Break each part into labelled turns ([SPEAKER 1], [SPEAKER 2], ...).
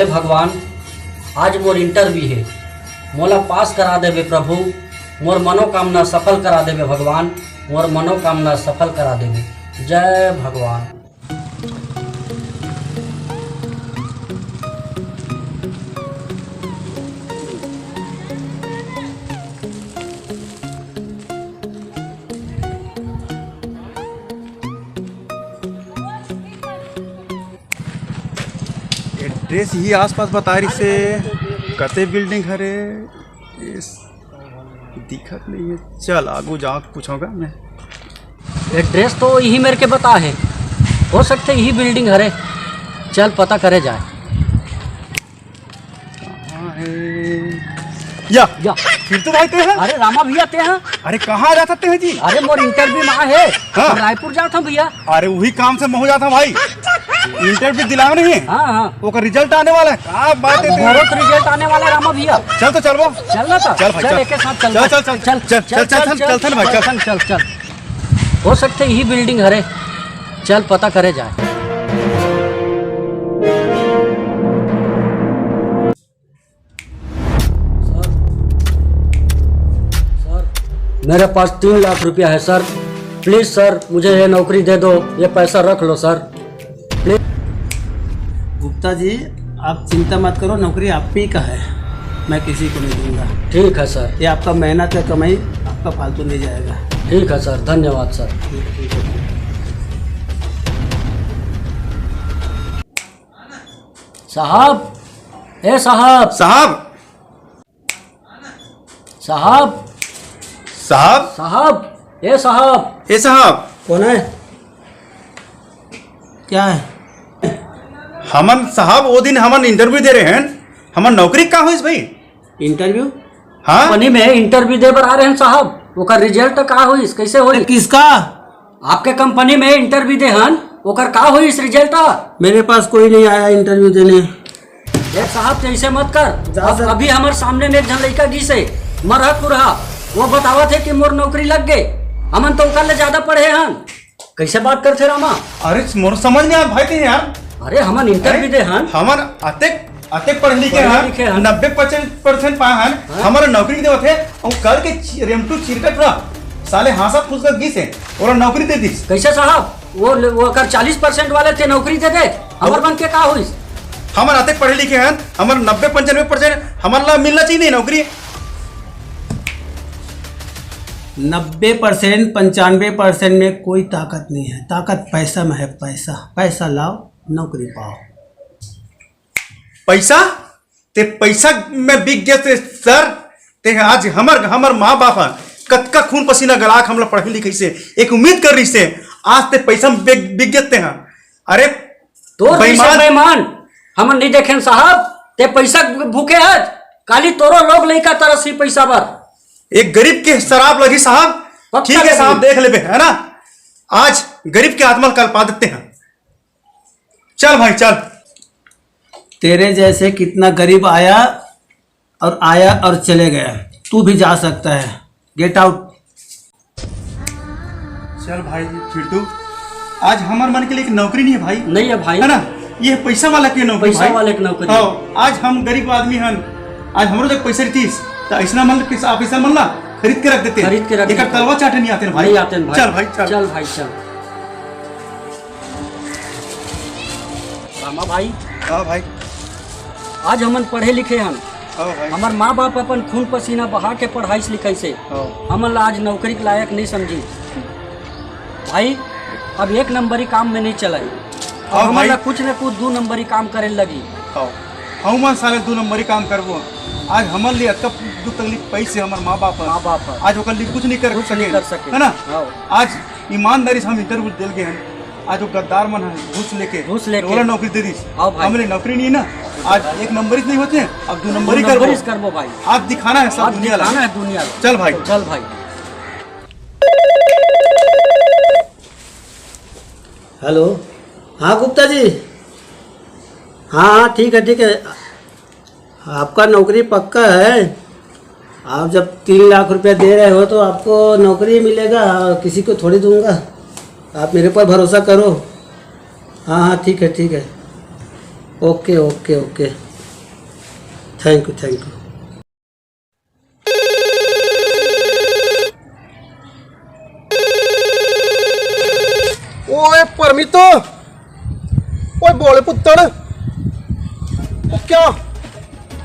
[SPEAKER 1] हे भगवान, आज मोर इंटरव्यू है, मोला पास करा देवे प्रभु। मोर मनोकामना सफल करा देवे भगवान, मोर मनोकामना सफल करा देवे। जय भगवान।
[SPEAKER 2] एड्रेस ही आसपास बता रही से कते बिल्डिंग हरे दिखत नहीं है। चल आगू जा पूछूंगा मैं।
[SPEAKER 1] एड्रेस तो यही मेरे के बता है, हो सकते यही बिल्डिंग हरे। चल पता करे जाए।
[SPEAKER 2] कहाँ है? या फिर तो भाई ते हैं।
[SPEAKER 1] अरे रामा भैया ते हैं।
[SPEAKER 2] अरे कहाँ जा सकते हैं जी?
[SPEAKER 1] अरे मोर इंटरव्यू में है,
[SPEAKER 2] हाँ।
[SPEAKER 1] रायपुर जाता हूँ भैया।
[SPEAKER 2] अरे वही काम से मैं हो जाता भाई। इंटरव्यू दिलाओ नहीं है।
[SPEAKER 1] हाँ।
[SPEAKER 2] वो का रिजल्ट आने वाला है। क्या बात है?
[SPEAKER 1] बहुत रिजल्ट आने वाला है रामा भैया।
[SPEAKER 2] चल तो चल वो।
[SPEAKER 1] चलना था।
[SPEAKER 2] चल भाई,
[SPEAKER 1] चल
[SPEAKER 2] चल।
[SPEAKER 1] एक साथ चल
[SPEAKER 2] चल, चल, चल, चल, चल, चल, चल, चल भाई, चल।
[SPEAKER 1] चल चल। हो सकते यही बिल्डिंग हरे। चल पता करे जाए। सर, मेरे पास 3 लाख रुपया है सर। प्लीज सर, मुझे ये नौकरी दे दो। ये पैसा रख लो सर, प्लीज।
[SPEAKER 3] गुप्ता जी, आप चिंता मत करो, नौकरी आप ही का है, मैं किसी को नहीं दूंगा।
[SPEAKER 1] ठीक है सर।
[SPEAKER 3] ये आपका मेहनत है, कमाई आपका फालतू नहीं जाएगा।
[SPEAKER 1] ठीक है सर, धन्यवाद सर। साहब, ए साहब,
[SPEAKER 2] साहब
[SPEAKER 1] साहब,
[SPEAKER 2] साहब
[SPEAKER 1] साहब, ए साहब।
[SPEAKER 2] ए साहब,
[SPEAKER 3] कौन है? क्या है?
[SPEAKER 2] हमन साहब वो दिन हमन इंटरव्यू दे रहे हैं, हमन नौकरी का हुई भाई?
[SPEAKER 3] इंटरव्यू?
[SPEAKER 2] हाँ
[SPEAKER 1] कंपनी में इंटरव्यू दे बर आ रहे हैं साहब। ओकर रिजल्ट का हुई, कैसे हुई?
[SPEAKER 3] किसका?
[SPEAKER 1] आपके कंपनी में इंटरव्यू दे हन, ओकर का हुई इस रिजल्ट?
[SPEAKER 3] मेरे पास कोई नहीं आया इंटरव्यू देने।
[SPEAKER 1] एक साहब जैसे मत कर।
[SPEAKER 3] जा सर।
[SPEAKER 1] अभी हमारे सामने में एक जन लड़का जी से मरहत रहा, वो बतावा थे कि मोर नौकरी लग गए। हमन तो ओकर ले ज्यादा पढ़े हन। कैसे बात करते रामा?
[SPEAKER 2] अरे मोर समझ नहीं आ भाई थे यार।
[SPEAKER 1] अरे हमन इंटरव्यू दे हन।
[SPEAKER 2] हमन अतेक पढ़े लिखे
[SPEAKER 1] लिखे
[SPEAKER 2] हैं,
[SPEAKER 1] हैं।
[SPEAKER 2] 90% पाए हैं। हमारा नौकरी देवत है और कर के रेमटू चिरकट रहा साले हासा फूस कर गिस है और नौकरी दे दिस।
[SPEAKER 1] कैसे साहब? वो कर 40% वाले थे नौकरी दे दे, हमर बन के का हुई?
[SPEAKER 2] हमारे अतेक पढ़े लिखे हैं, हमारे 90-95% हमारा मिलना चाहिए नौकरी।
[SPEAKER 3] 90% 95% में कोई ताकत नहीं है। ताकत पैसा में है। पैसा पैसा लाओ, नौकरी पाओ।
[SPEAKER 2] पैसा ते पैसा में बिक गए थे सर। ते आज हमर माँ बाप कतका खून पसीना गलाक हम लोग पढ़े लिखे से एक उम्मीद कर रही से, आज ते पैसा में बिक गए हैं। अरे
[SPEAKER 1] तो बेईमान हमन नहीं देखें साहब। ते पैसा भूखे है, काली तोरो लोग लइका तरसी पैसा बर।
[SPEAKER 2] एक गरीब के शराब लगी साहब। ठीक है साहब, देख ले है ना, आज गरीब के आत्मा कल पा देते हैं। चल भाई चल।
[SPEAKER 3] तेरे जैसे कितना गरीब आया और चले गया। तू भी जा सकता है। Get out.
[SPEAKER 2] चल भाई फिर तू, आज हमारे मन के लिए एक नौकरी नहीं है भाई।
[SPEAKER 1] नहीं है भाई,
[SPEAKER 2] है ना, ये पैसा वाला की नौकरी।
[SPEAKER 1] पैसा वाले की नौकरी।
[SPEAKER 2] हाँ, आज हम गरीब आदमी हैं, आज हमारे जब पैसा रहती तो ऐसा मन किस ऑफिसर मन ला खरीद के रख देते। एक तलवा चाटे नहीं आते भाई।
[SPEAKER 1] नहीं आते भाई।
[SPEAKER 2] चल भाई चल।
[SPEAKER 1] चल भाई चल। रामा भाई,
[SPEAKER 2] हाँ भाई,
[SPEAKER 1] आज हमन पढ़े लिखे हन।
[SPEAKER 2] हाँ भाई,
[SPEAKER 1] हमार माँ बाप अपन खून पसीना बहा के पढ़ाई लिखाई से
[SPEAKER 2] हाँ।
[SPEAKER 1] हमन ला आज नौकरी के लायक नहीं समझी भाई। अब 1 नंबरी काम में नहीं चला।
[SPEAKER 2] हाँ
[SPEAKER 1] हमन
[SPEAKER 2] भाई।
[SPEAKER 1] ला कुछ न कुछ 2 नंबरी काम करे लगी।
[SPEAKER 2] हम मन साले 2 नंबरी काम करबो। आज हमारे लिए अतक दुख तकलीफ पैसे हमारे माँ बाप
[SPEAKER 1] है।
[SPEAKER 2] आज ओकर लिए कुछ नहीं कर सके, है ना। आज ईमानदारी से हम इंटरव्यू दिल गए हैं। आज वो गद्दार मन है घूस लेके ओला नौकरी दे दी। हमें नौकरी नहीं है ना, आज 1 नंबरी नहीं होते हैं, अब 2 नंबरी करबो
[SPEAKER 1] भाई।
[SPEAKER 2] आज दिखाना है सब दुनिया। चल भाई
[SPEAKER 1] चल भाई।
[SPEAKER 3] हेलो, हाँ गुप्ता जी। हाँ ठीक है। आपका नौकरी पक्का है। आप जब 3 लाख रुपया दे रहे हो तो आपको नौकरी मिलेगा, किसी को थोड़ी दूंगा। आप मेरे पर भरोसा करो। हाँ ठीक है। Okay. Thank you, thank you.
[SPEAKER 4] ओए परमित, ओए बोले पुत्तड़, वो क्या,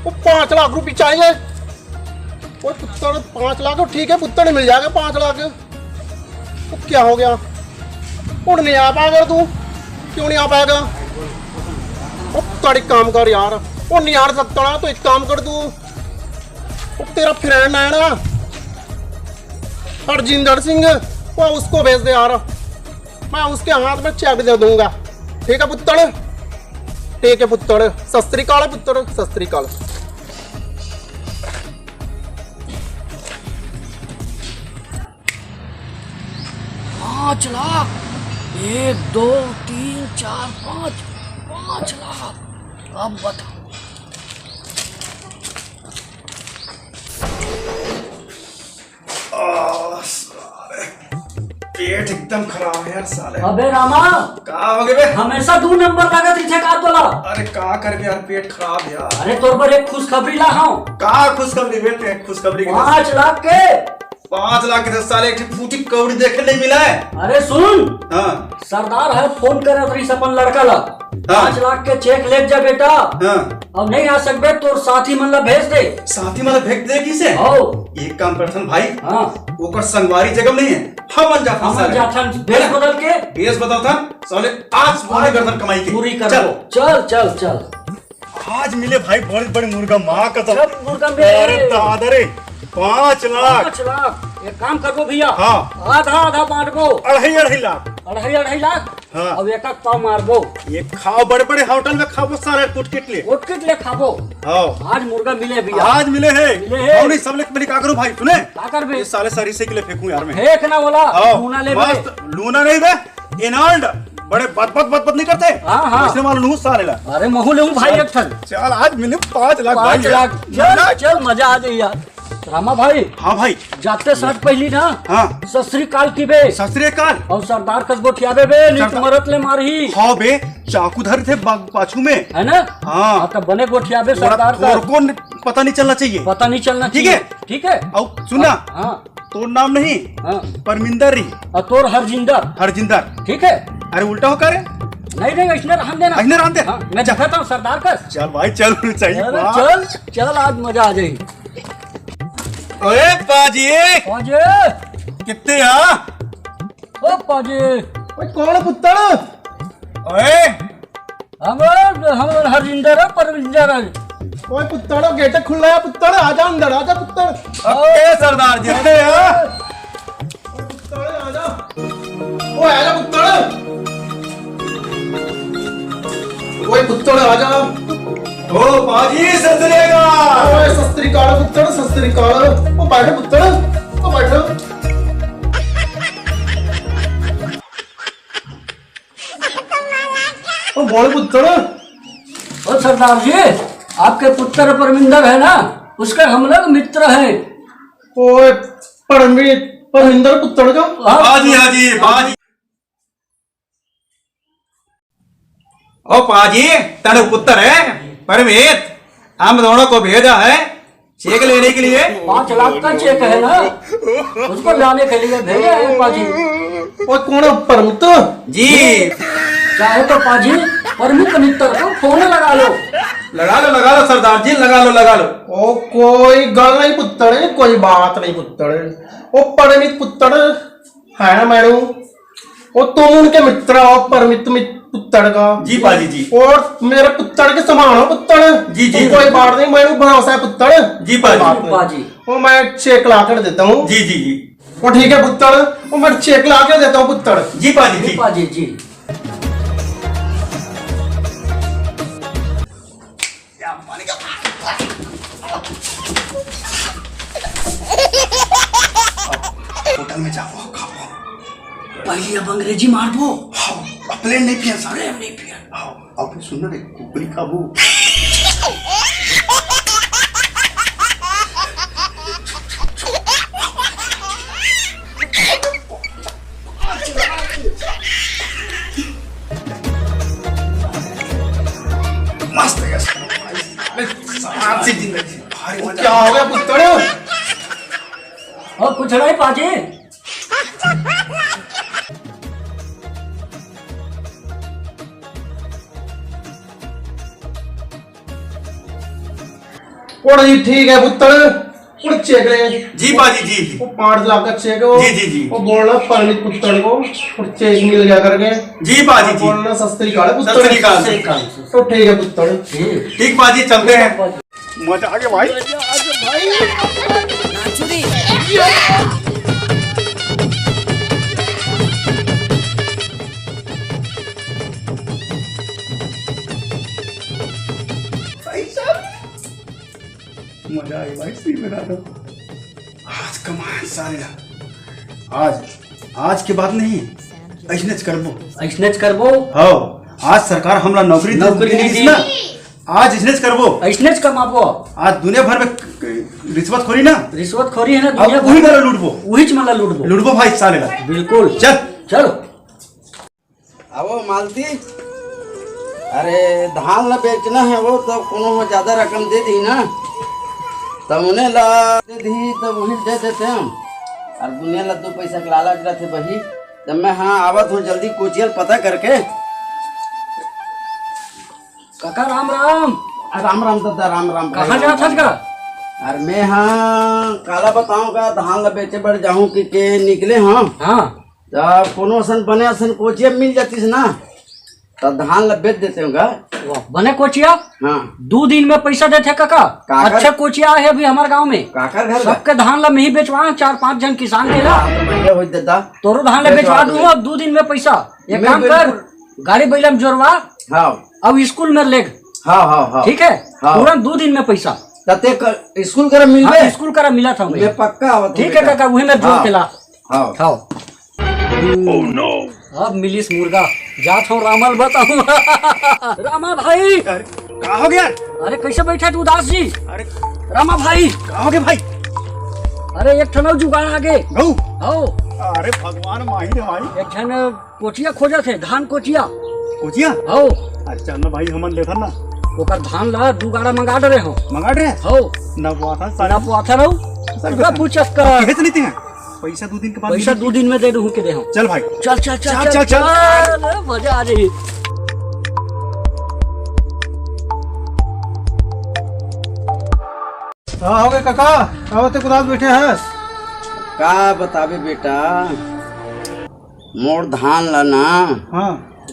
[SPEAKER 4] वो 5 लाख रुपए चाहिए। ओए पुत्तड़ 5 लाख, ठीक है पुत्तड़ मिल जाएगा 5 लाख। वो क्या हो गया, उड़ नहीं आ पाएगा तू, क्यों नहीं आ पाएगा? वो पुत्तड़ एक काम कर यार, वो नहीं आ सकता ना तो एक काम कर तू, वो तेरा फ्रेंड है ना हरजिंदर सिंह, वो उसको भेज दे यार, मैं उसके हाथ में चेक दे दूंगा। ठीक है पुत्तड़, ठीक है पुत्तड़, सत श्री अकाल पुत्तड़, सत श्री अकाल।
[SPEAKER 1] 5 लाख, 1 2 3 4 5, 5 लाख। अब बताओ।
[SPEAKER 2] पेट एकदम खराब है यार साले।
[SPEAKER 1] अबे रामा,
[SPEAKER 2] का हो गए बे?
[SPEAKER 1] हमेशा 2 नंबर लागत इथे का तोला।
[SPEAKER 2] अरे का कर यार, पेट खराब है यार।
[SPEAKER 1] अरे तोर पर एक खुशखबरी ला हूं।
[SPEAKER 2] का खुशखबरी बेटे? खुशखबरी के
[SPEAKER 1] 5 लाख के
[SPEAKER 2] 5 लाख के 10 साले एक फूटी कौड़ी देखे नहीं मिला है।
[SPEAKER 1] अरे सुन,
[SPEAKER 2] हाँ
[SPEAKER 1] सरदार है फोन करे रही अपन लड़का ला, 5 लाख के चेक ले जा बेटा।
[SPEAKER 2] हाँ।
[SPEAKER 1] अब नहीं आ सकबे तो साथी मन ला भेज दे।
[SPEAKER 2] साथी मतलब भेज दे किसे?
[SPEAKER 1] आओ
[SPEAKER 2] एक काम करथन भाई,
[SPEAKER 1] हाँ
[SPEAKER 2] ओकर संगवारी जगह नहीं है, हम जाथन
[SPEAKER 1] हम
[SPEAKER 2] साले।
[SPEAKER 1] जाथन भेज बदल के
[SPEAKER 2] बेस बताथन साले, आज पूरी गर्दन कमाई की
[SPEAKER 1] पूरी कर
[SPEAKER 2] चल।
[SPEAKER 1] दो। चल चल चल।
[SPEAKER 2] आज मिले भाई बड़े बड़े मुर्गा, माँ कसम।
[SPEAKER 1] सब मुर्गा मिले।
[SPEAKER 2] अरे दादा रे, 5 लाख।
[SPEAKER 1] 5 लाख। एक काम करबो भैया,
[SPEAKER 2] हाँ।
[SPEAKER 1] आधा आधा बांटबो।
[SPEAKER 2] 2.5 लाख।
[SPEAKER 1] 2.5 लाख।
[SPEAKER 2] हाँ।
[SPEAKER 1] अब एक पाव मारबो।
[SPEAKER 2] ये खाओ, बड़े बड़े होटल में खाओ सारे कुटकिट ले।
[SPEAKER 1] कुटकिट ले खाबो।
[SPEAKER 2] हाँ
[SPEAKER 1] आज मुर्गा मिले भैया।
[SPEAKER 2] आज मिले हैं।
[SPEAKER 1] मिले हैं।
[SPEAKER 2] और नहीं सब लेके क्या करूं भाई तूने?
[SPEAKER 1] का करबे?
[SPEAKER 2] ये साले सारी से के लिए फेंकूं यार मैं।
[SPEAKER 1] फेंक ना बोला,
[SPEAKER 2] हाँ,
[SPEAKER 1] लूना ले
[SPEAKER 2] मस्त लूना नहीं बे, इनाल्ड बड़े बत नहीं करते।
[SPEAKER 1] हाँ, हाँ।
[SPEAKER 2] इसने मालूम लूं साले ला।
[SPEAKER 1] अरे महू ले भाई एक ठन।
[SPEAKER 2] चल आज मिले 5 लाख
[SPEAKER 1] 5
[SPEAKER 2] भाई।
[SPEAKER 1] लाख। चल चल मजा आ जाए यार। रामा भाई,
[SPEAKER 2] हाँ भाई।
[SPEAKER 1] जाते साथ पहली ना,
[SPEAKER 2] हाँ।
[SPEAKER 1] सत श्री अकाल की बे।
[SPEAKER 2] सत श्री अकाल।
[SPEAKER 1] और सरदार कसबो ठियाबे बे, नीत
[SPEAKER 2] सरदार-
[SPEAKER 1] मरत ले मारही।
[SPEAKER 2] हाँ बे, चाकू धर थे पाछू में,
[SPEAKER 1] है ना?
[SPEAKER 2] हाँ।
[SPEAKER 1] तो बने गोठियाबे सरदार का।
[SPEAKER 2] और को पता नहीं चलना चाहिए।
[SPEAKER 1] पता नहीं चलना
[SPEAKER 2] ठीक
[SPEAKER 1] चाहिए।
[SPEAKER 2] है?
[SPEAKER 1] ठीक है।
[SPEAKER 2] और सुना,
[SPEAKER 1] हाँ
[SPEAKER 2] तोर नाम नहीं
[SPEAKER 1] हाँ।
[SPEAKER 2] परमिंदर री,
[SPEAKER 1] और तोर हरजिंदर।
[SPEAKER 2] हरजिंदर।
[SPEAKER 1] ठीक है।
[SPEAKER 2] अरे उल्टा हो करे,
[SPEAKER 1] नहीं नहीं ऐसने रहन देना।
[SPEAKER 2] ऐसने रहन दे।
[SPEAKER 1] हाँ, मैं दिखाता हूँ सरदार का।
[SPEAKER 2] चल भाई चल चाहिए।
[SPEAKER 1] अरे
[SPEAKER 2] वाह।
[SPEAKER 1] चल चल, आज मजा आ जाए।
[SPEAKER 2] ओए पाजी,
[SPEAKER 1] पाजे,
[SPEAKER 2] कितने यहाँ?
[SPEAKER 1] ओ पाजे,
[SPEAKER 4] ओए कौन है पुत्तड़?
[SPEAKER 2] ओए
[SPEAKER 1] हम हरजिंदर है, परविंदर है।
[SPEAKER 4] ओए पुत्तड़, गेट खुला है पुत्तड़, आजा अंदर, आजा पुत्तड़।
[SPEAKER 2] ओए सरदार जी, कितने यहाँ?
[SPEAKER 4] ओए पुत्तड़ आजा, ओए आजा पुत्तड़। ओए पुत्तड़ आजा।
[SPEAKER 2] ओ पाजी सतरेगा।
[SPEAKER 4] ओए सत श्री अकाल पुत्तड़, सत श्री अकाल। ओ बैठो पुत्तड़, ओ बैठो। ओ बोल पुत्तड़।
[SPEAKER 1] ओ सरदार जी, आपके पुत्र परमिंदर है ना, उसके हम लोग मित्र हैं।
[SPEAKER 4] ओए परमिंदर पुत्तड़ का?
[SPEAKER 2] बाजी हाजी बाजी। ओ पाजी, तेरे पुत्र है परमित, हम दोनों को भेजा है चेक लेने के लिए।
[SPEAKER 1] 5 लाख का चेक है ना, उसको लाने के लिए भेजे हैं पाजी।
[SPEAKER 4] ओए कौन है परमित?
[SPEAKER 2] जी
[SPEAKER 1] चाहे तो पाजी परमित मित्र को फोन लगा लो।
[SPEAKER 2] लगा लो सरदार जी, लगा लो।
[SPEAKER 4] ओ कोई गल नहीं पुत्तड़, कोई बात नहीं पुत्तड़। ओ परमित पुत्तड़ है ना मैडम, ओ तुम उनके मित्र हो परमित पुत्तड़ का।
[SPEAKER 2] जी पाजी जी।
[SPEAKER 4] और मेरे पुत्तड़ के समान हो पुत्तड़।
[SPEAKER 2] जी, जी,
[SPEAKER 4] तुम कोई
[SPEAKER 2] जी।
[SPEAKER 4] बात नहीं, मैंने भरोसा है पुत्तड़।
[SPEAKER 2] जी पाजी।
[SPEAKER 4] कोई बात नहीं।
[SPEAKER 1] पाजी।
[SPEAKER 4] ओ मैं चेक ला कर देता हूँ।
[SPEAKER 2] जी जी जी।
[SPEAKER 4] ओ ठीक है पुत्तड़, ओ मैं चेक ला कर देता हूँ पुत्तड़।
[SPEAKER 2] जी पाजी जी।
[SPEAKER 1] पाजी जी।
[SPEAKER 2] होटल में जाओ, खाओ।
[SPEAKER 1] पहले अब अंग्रेजी मार दो।
[SPEAKER 2] हाँ, प्लेन नहीं पिया सारे।
[SPEAKER 1] प्रेम नहीं पिया।
[SPEAKER 2] हाँ, अब सुनना रे, कुकरी खाबू। मस्त है सारी जिंदगी
[SPEAKER 4] क्या हो गया पुत्तड़?
[SPEAKER 1] और कुछ नहीं पाजी।
[SPEAKER 4] और जी ठीक है पुत्तड़, और चेक ले।
[SPEAKER 2] जी बाजी जी।
[SPEAKER 4] वो 5 लाख का चेक है वो।
[SPEAKER 2] जी जी जी।
[SPEAKER 4] वो बोलना परमित पुत्तड़ को और चेक मिल गया करके।
[SPEAKER 2] जी बाजी जी।
[SPEAKER 4] बोलना सस्ती काल पुत्तड़।
[SPEAKER 2] सत श्री अकाल।
[SPEAKER 4] तो ठीक है पुत्तड़।
[SPEAKER 2] ठीक बाजी, चलते हैं। मजा आ गया भाई। मजा आई भाई, सही बता दो। आज कमाल सारे आज के बाद नहीं, ऐसनेच करबो।
[SPEAKER 1] ऐसनेच करबो।
[SPEAKER 2] हाँ, आज सरकार हमरा नौकरी
[SPEAKER 1] नहीं दी
[SPEAKER 2] ना, आज ऐसनेच करबो।
[SPEAKER 1] ऐसनेच कमाबो।
[SPEAKER 2] आज दुनिया भर में रिश्वतखोरी ना,
[SPEAKER 1] रिश्वतखोरी है ना
[SPEAKER 2] अब
[SPEAKER 1] दुनिया
[SPEAKER 2] वही तरह लूटबो।
[SPEAKER 1] वही मला लूटबो।
[SPEAKER 2] लूटबो भाई साले ला।
[SPEAKER 1] बिल्कुल।
[SPEAKER 2] चल
[SPEAKER 1] चलो।
[SPEAKER 3] अब मालती, अरे धान ला बेचना है वो तो कोनो ज्यादा रकम दे दी ना, तब उन्हें ला दे दी तब वही दे देते हम। और दुनिया ला 2 पैसा के लालच रहते वही। जब मैं हाँ आवत हूँ जल्दी कोचियल पता करके।
[SPEAKER 1] काका राम राम।
[SPEAKER 3] राम राम दादा, राम राम।
[SPEAKER 1] कहाँ जा था का?
[SPEAKER 3] अरे मैं हाँ काला बताऊंगा, धान ला बेचे बढ़ जाऊँ कि निकले। हाँ जब कोनो असन बने असन कोचिया मिल जाती ना, तब धान ला बेच देते होगा।
[SPEAKER 1] बने कोचिया? हाँ। 2 दिन में पैसा देते काका। अच्छा कोचिया है अभी हमारे गांव में।
[SPEAKER 3] काकर घर
[SPEAKER 1] सबके धान ला में ही बेचवा, 4-5 जन किसान के ला।
[SPEAKER 3] हो देता
[SPEAKER 1] तोरो धान ला बेचवा दूंगा 2 दिन में पैसा। एक काम कर, गाड़ी बैला में जोड़वा। हाँ। अब स्कूल में ले। हाँ। ठीक है, तुरंत 2 दिन में पैसा।
[SPEAKER 3] तते स्कूल कर मिल गए।
[SPEAKER 1] स्कूल कर मिला था
[SPEAKER 3] मैं पक्का।
[SPEAKER 1] ठीक है काका, वही में जोड़ के ला। हाँ। अब मिलिस मुर्गा जात हो। रामल बताऊं। रामा भाई
[SPEAKER 2] कहाँ हो गया?
[SPEAKER 1] अरे कैसे बैठा तू उदास जी?
[SPEAKER 2] अरे
[SPEAKER 1] रामा भाई
[SPEAKER 2] कहाँ हो गया भाई?
[SPEAKER 1] अरे एक ठनौ जुगाड़ आगे।
[SPEAKER 2] गऊ।
[SPEAKER 1] हो।
[SPEAKER 2] अरे भगवान माही रे भाई।
[SPEAKER 1] एक ठन कोचिया खोजा थे, धान कोचिया।
[SPEAKER 2] कोचिया?
[SPEAKER 1] हो।
[SPEAKER 2] अच्छा ना भाई, हमन लेथन ना
[SPEAKER 1] ओकर धान ला 2 गाड़ा मंगा डरे हो।
[SPEAKER 2] मंगा रहे
[SPEAKER 1] हो
[SPEAKER 2] ना बुआथन
[SPEAKER 1] सारा बुआथन हो। सब पूछत कर
[SPEAKER 2] कितने लेते हैं पैसा? 2 दिन के बाद
[SPEAKER 1] पैसा 2 दिन में दे दूं के दे हो।
[SPEAKER 2] चल भाई,
[SPEAKER 1] चल चल चल चल चल, मजा आ रही।
[SPEAKER 2] हाँ हो गए काका, आवते कुदास बैठे हैं।
[SPEAKER 3] का बतावे बेटा, मोर धान ला ना
[SPEAKER 2] हाँ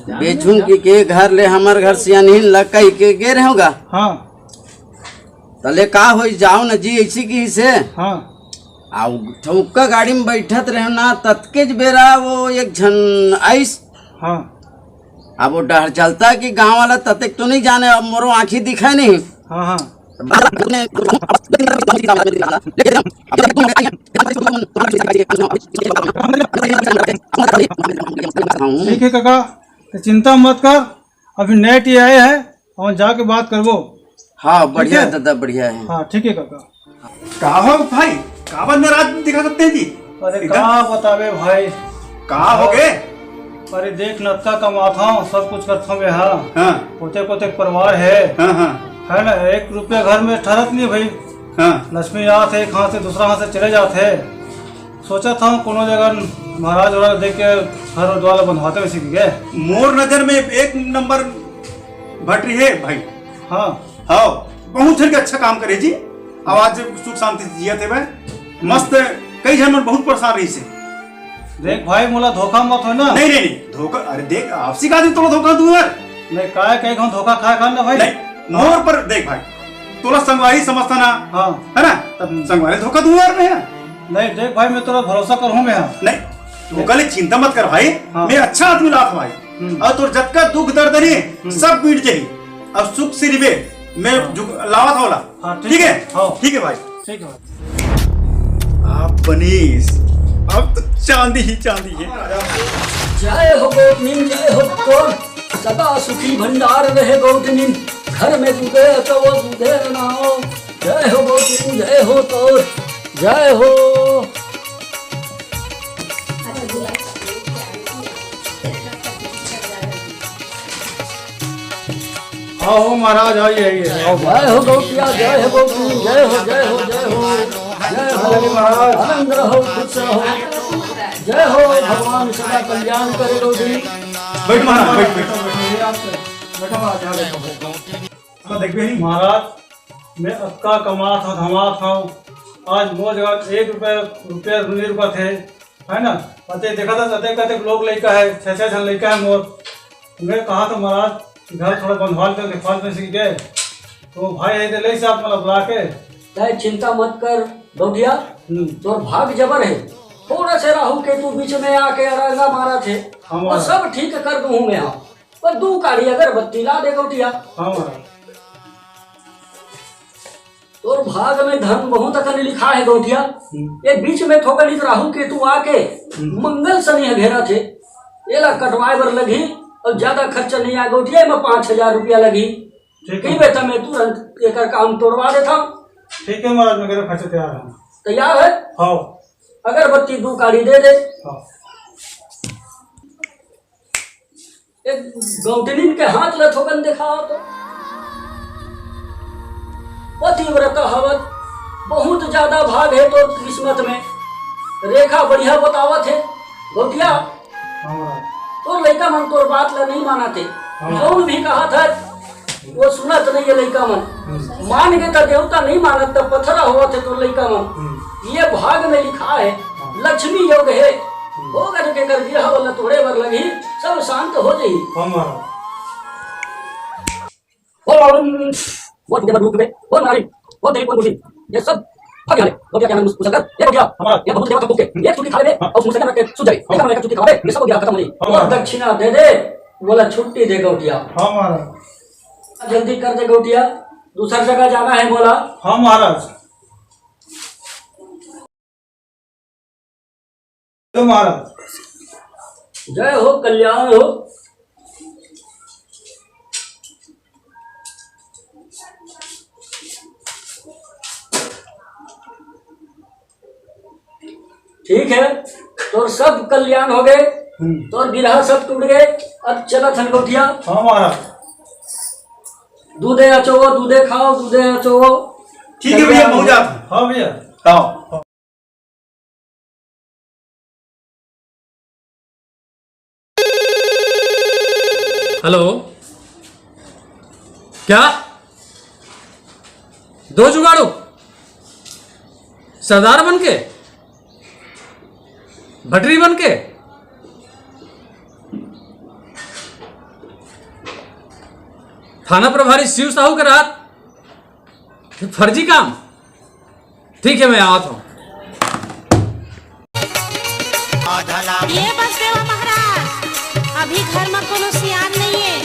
[SPEAKER 3] बेचून के घर ले हमार घर से नहीं लकई के गे रहेगा।
[SPEAKER 2] हाँ
[SPEAKER 3] तले का हो जाओ न जी ऐसी की से।
[SPEAKER 2] हाँ
[SPEAKER 3] आउ ठौका गाड़ी में बैठत रहे ना, तत्केज बेरा वो एक झन आइस।
[SPEAKER 2] हाँ
[SPEAKER 3] अब वो डर चलता कि गांव वाला ततेक तो नहीं जाने, अब मोरो आँखी दिखाए नहीं।
[SPEAKER 2] हाँ हाँ ठीक है काका, तो चिंता मत कर, अभी नेट ये आए है और जाके बात करबो।
[SPEAKER 3] हाँ बढ़िया दादा, बढ़िया है।
[SPEAKER 2] हाँ ठीक है काका।
[SPEAKER 5] कहा हो भाई, कहा नाराज दिखा सकते हैं जी?
[SPEAKER 2] अरे कहाँ बतावे भाई,
[SPEAKER 5] कहा हो गए?
[SPEAKER 2] अरे देख नत्ता कमाता हूँ, सब कुछ करता हूँ। हाँ
[SPEAKER 5] हाँ
[SPEAKER 2] पोते पोते परिवार है।
[SPEAKER 5] हाँ हाँ
[SPEAKER 2] है ना, 1 रुपया घर में ठहरत नहीं भाई।
[SPEAKER 5] हाँ
[SPEAKER 2] लक्ष्मी आत है, एक हाथ से दूसरा हाथ से चले जाते है। सोचा था कोनो जगह महाराज वराज देख के घर द्वार बंधवाते वैसे की गए।
[SPEAKER 5] मोर नजर में 1 नंबर भटरी है भाई।
[SPEAKER 2] हाँ
[SPEAKER 5] हाँ बहुत झन के अच्छा काम करे जी। आवाज सुख शांति से जिया थे भाई, मस्त। कई जन बहुत परेशान रही से।
[SPEAKER 2] देख भाई, मोला धोखा मत हो ना।
[SPEAKER 5] नहीं नहीं नहीं धोखा, अरे देख आपसी का तो धोखा दूं यार।
[SPEAKER 2] नहीं काय कहीं धोखा खाए खा ना भाई।
[SPEAKER 5] नहीं मोर पर देख भाई, तोला संगवारी समझता ना।
[SPEAKER 2] हाँ
[SPEAKER 5] है ना, तब संगवारी धोखा दूं यार मैं।
[SPEAKER 2] नहीं देख भाई, मैं तेरा भरोसा करूँ मैं।
[SPEAKER 5] नहीं तू कल चिंता मत कर भाई।
[SPEAKER 2] हाँ।
[SPEAKER 5] मैं अच्छा आदमी लात भाई, और तोर जब दुख दर्द नहीं सब बीट जाही। अब सुख से रिबे मैं लावत होला।
[SPEAKER 2] हाँ,
[SPEAKER 5] ठीक है।
[SPEAKER 2] हाँ।
[SPEAKER 5] ठीक है भाई।
[SPEAKER 2] ठीक है भाई।
[SPEAKER 5] आप बनीस, अब तो चांदी ही चांदी है।
[SPEAKER 1] जय हो गौतमीन, जय हो कौन, सदा सुखी भंडार रहे गौतमीन, घर में दूधे तो वो दूधे नाओ। जय हो गौतमीन, जय हो तो जय हो।
[SPEAKER 2] आओ महाराज आइए आइए।
[SPEAKER 1] जय हो गौटिया, जय हो गौटी, जय हो जय हो जय हो जय हो महाराज, आनंद रहो, खुश रहो, जय हो भगवान सदा कल्याण करे गौटी।
[SPEAKER 5] बैठ महाराज, बैठ बैठो महाराज। देख भी
[SPEAKER 2] महाराज मैं अक्का कमा था धमा था, आज वो जगह 1 रुपया 2 रुपया थे, है ना। अते देखा था अते कहते लोग लड़का है, 6 जन लड़का है मोर। मैं कहा था महाराज घर थोड़ा बंधवाल करके फाल में सीख गए, तो भाई है ले साहब मतलब बुला के।
[SPEAKER 1] चाहे चिंता मत कर गौटिया, तो भाग जबर है। थोड़ा से राहु के तू बीच में आके अरंगा मारा थे, और सब ठीक कर दूं मैं। हाँ पर 2 काड़ी अगरबत्ती ला दे गौटिया।
[SPEAKER 2] हाँ महाराज।
[SPEAKER 1] और भाग में धन बहुत अकन लिखा है गौटिया। ये बीच में थोकनिक राहु के तू आके मंगल शनि घेरा थे, ये ला कटवाए बर लगी, और ज्यादा खर्चा नहीं आया गौटिया में 5000 रुपया लगी। ठीक बेटा मैं तुरंत एक काम तोड़वा देता हूँ।
[SPEAKER 2] ठीक है महाराज, मैं खर्चा तैयार हूँ।
[SPEAKER 1] तैयार है?
[SPEAKER 2] हाँ।
[SPEAKER 1] अगरबत्ती 2 काड़ी दे दे।
[SPEAKER 2] हाँ।
[SPEAKER 1] एक गौटनी के हाथ ले थोकन दिखाओ तो। पतिव्रता हवत, बहुत ज्यादा भाग है तो किस्मत में, रेखा बढ़िया बतावत है गौटिया। तो लड़का मन तोर बात ला नहीं माना थे, कौन भी कहा था वो सुनत नहीं है लड़का मन। मान के तो देवता नहीं मानत तो पत्थरा हुआ थे तो लड़का मन। ये भाग में लिखा है लक्ष्मी योग है, होगा के कर दिया वाला तोड़े बर लगी, सब शांत हो जाई। वो देवर रूप में वो नारी वो तेरी कोई ये सब भाग गए। तो क्या मैं पूछा कर ये हो गया ये बहुत देवा का बुके एक छुट्टी खा ले और मुझसे रख के सो जाए, देखा मैं छुट्टी खा ले, ये सब हो गया खत्म हो गई। और दक्षिणा दे दे, बोला छुट्टी दे गौटिया।
[SPEAKER 2] हाँ महाराज।
[SPEAKER 1] जल्दी कर दे गौटिया, दूसरी जगह जाना है बोला।
[SPEAKER 2] हाँ महाराज। तो महाराज
[SPEAKER 1] जय हो कल्याण हो। ठीक है तो सब कल्याण हो गए, तो गिरह सब टूट गए। अब चला थन गौटिया।
[SPEAKER 2] हाँ महाराज।
[SPEAKER 1] दूधे अचो, दूधे खाओ, दूधे अचो।
[SPEAKER 5] ठीक है भैया, पहुंच जाते।
[SPEAKER 2] हाँ भैया।
[SPEAKER 5] आओ।
[SPEAKER 6] हेलो, क्या 2 जुगाड़ू सरदार बन के, भटरी बन के? थाना प्रभारी शिव साहू के रात फर्जी काम? ठीक है मैं आता हूं।
[SPEAKER 7] ये बस देवा महाराज, अभी घर में कोनो सियान नहीं है,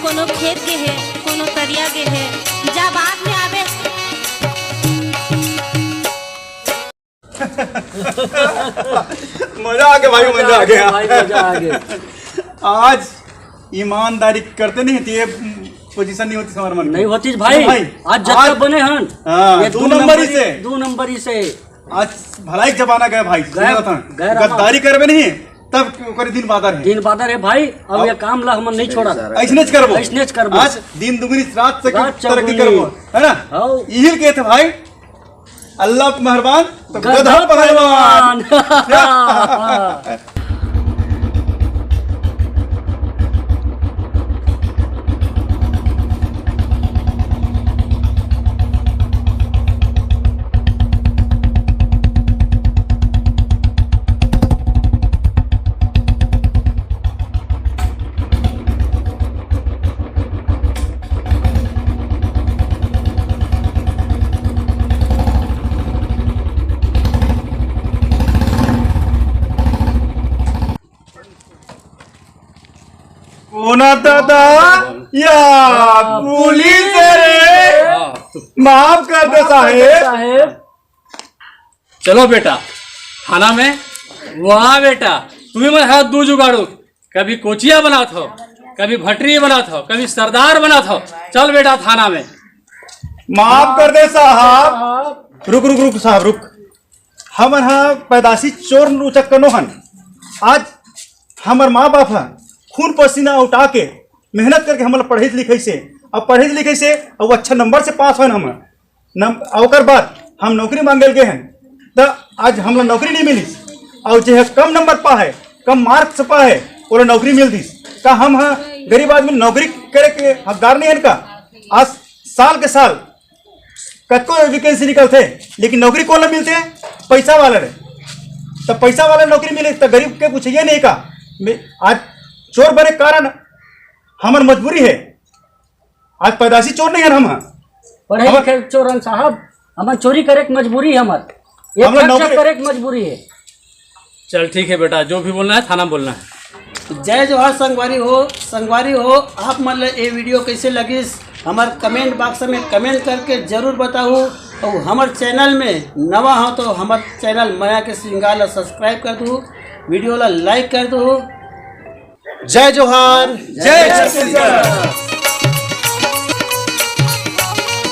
[SPEAKER 7] कोनो खेत के है, कोनो तरिया के है, जा बाद में आवे।
[SPEAKER 5] मजा आ गया भाई, मजा आ गया
[SPEAKER 1] भाई, मजा आ गया।
[SPEAKER 5] आज ईमानदारी करते नहीं थी, ये पोजीशन नहीं होती हमारे मन में।
[SPEAKER 1] नहीं होती भाई, आज जब बने हन।
[SPEAKER 5] हाँ, 2 नंबरी से
[SPEAKER 1] 2 नंबरी से
[SPEAKER 5] आज भलाई जमाना गया भाई। गद्दारी करबे नहीं तब करे दिन बादर है,
[SPEAKER 1] दिन बादर है भाई। अब ये काम ला हम नहीं छोड़ा,
[SPEAKER 5] ऐसने करबो,
[SPEAKER 1] ऐसने करबो।
[SPEAKER 5] आज दिन दुगनी रात से
[SPEAKER 1] रात
[SPEAKER 5] तरक्की
[SPEAKER 1] चौगुनी।
[SPEAKER 5] करबो, है ना। यही के थे भाई, अल्लाह मेहरबान तो गधा पहलवान। ओना दादा या पुलिस रे, माफ कर दे साहेब।
[SPEAKER 6] चलो बेटा थाना में। वहाँ बेटा तुम्हें मैं हाथ 2 जुगाड़ू, कभी कोचिया बना था, कभी भटरी बना था, कभी सरदार बना था। चल बेटा थाना में।
[SPEAKER 5] माफ कर दे साहब। रुक रुक रुक साहब रुक। हम यहाँ पैदाशी चोर उचक कनो हन। आज हमार माँ बाप है खून पसीना उठा के मेहनत करके हमारा पढ़े लिखे से अब पढ़े लिखे से और अच्छा नंबर से पास हो हम और बाद हम नौकरी मांगे गए हैं तो आज हम लोग नौकरी नहीं मिली और जो है कम नंबर पा है कम मार्क्स पा है वो नौकरी मिल दी का हम हाँ गरीब आदमी नौकरी करे के हकदार नहीं है इनका। आज साल के साल कतको वैकेंसी निकलते लेकिन नौकरी कौन मिलते हैं पैसा वाला रे तो पैसा वाला नौकरी मिले तो गरीब के पूछिए नहीं का। आज चोर बने कारण हमार मजबूरी है। आज पैदाशी चोर नहीं है हम
[SPEAKER 1] पढ़े लिखे चोरन साहब हमार चोरी करे के मजबूरी हमर नौकरी करे के मजबूरी है।
[SPEAKER 6] चल ठीक है बेटा, जो भी बोलना है थाना बोलना है।
[SPEAKER 3] जय जोहार संगवारी हो आप मतलब ये वीडियो कैसे लगी हमारे कमेंट बॉक्स में कमेंट करके जरूर बताओ और हमारे चैनल में नवा हो तो हमारे चैनल माया के श्रृंगार ला सब्सक्राइब कर दो, वीडियो ला लाइक कर दो।
[SPEAKER 4] जय जोहार
[SPEAKER 5] जय छत्तीसगढ़।